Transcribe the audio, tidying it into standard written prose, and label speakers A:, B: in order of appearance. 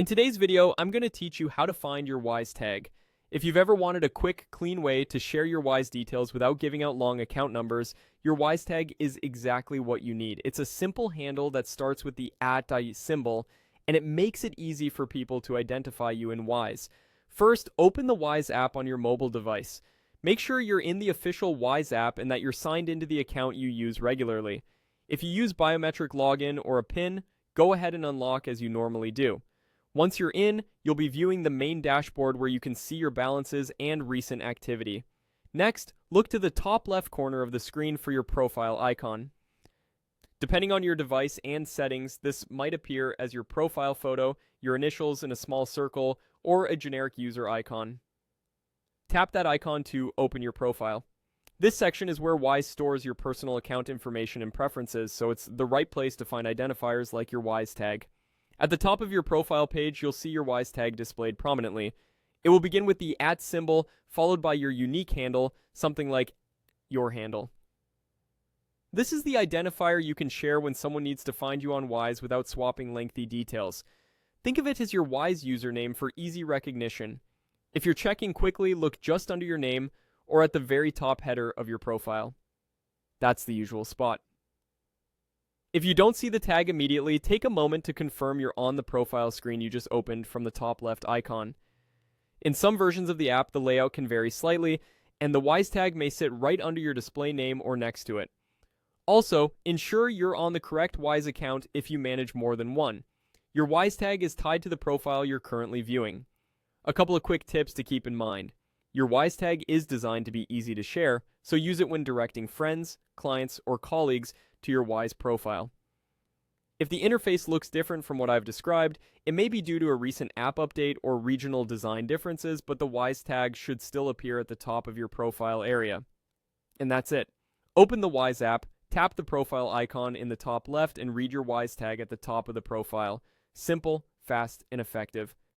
A: In today's video, I'm going to teach you how to find your Wise tag. If you've ever wanted a quick, clean way to share your Wise details without giving out long account numbers, your Wise tag is exactly what you need. It's a simple handle that starts with the @ symbol, and it makes it easy for people to identify you in Wise. First, open the Wise app on your mobile device. Make sure you're in the official Wise app and that you're signed into the account you use regularly. If you use biometric login or a PIN, go ahead and unlock as you normally do. Once you're in, you'll be viewing the main dashboard where you can see your balances and recent activity. Next, look to the top left corner of the screen for your profile icon. Depending on your device and settings, this might appear as your profile photo, your initials in a small circle, or a generic user icon. Tap that icon to open your profile. This section is where Wise stores your personal account information and preferences, so it's the right place to find identifiers like your Wise tag. At the top of your profile page, you'll see your Wise tag displayed prominently. It will begin with the @ symbol, followed by your unique handle, something like your handle. This is the identifier you can share when someone needs to find you on Wise without swapping lengthy details. Think of it as your Wise username for easy recognition. If you're checking quickly, look just under your name or at the very top header of your profile. That's the usual spot. If you don't see the tag immediately, take a moment to confirm you're on the profile screen you just opened from the top left icon. In some versions of the app, the layout can vary slightly, and the Wise tag may sit right under your display name or next to it. Also, ensure you're on the correct Wise account if you manage more than one. Your Wise tag is tied to the profile you're currently viewing. A couple of quick tips to keep in mind. Your Wise tag is designed to be easy to share, so use it when directing friends, clients, or colleagues to your Wise profile. If the interface looks different from what I've described, it may be due to a recent app update or regional design differences, but the Wise tag should still appear at the top of your profile area. And that's it. Open the Wise app, tap the profile icon in the top left, and read your Wise tag at the top of the profile. Simple, fast, and effective.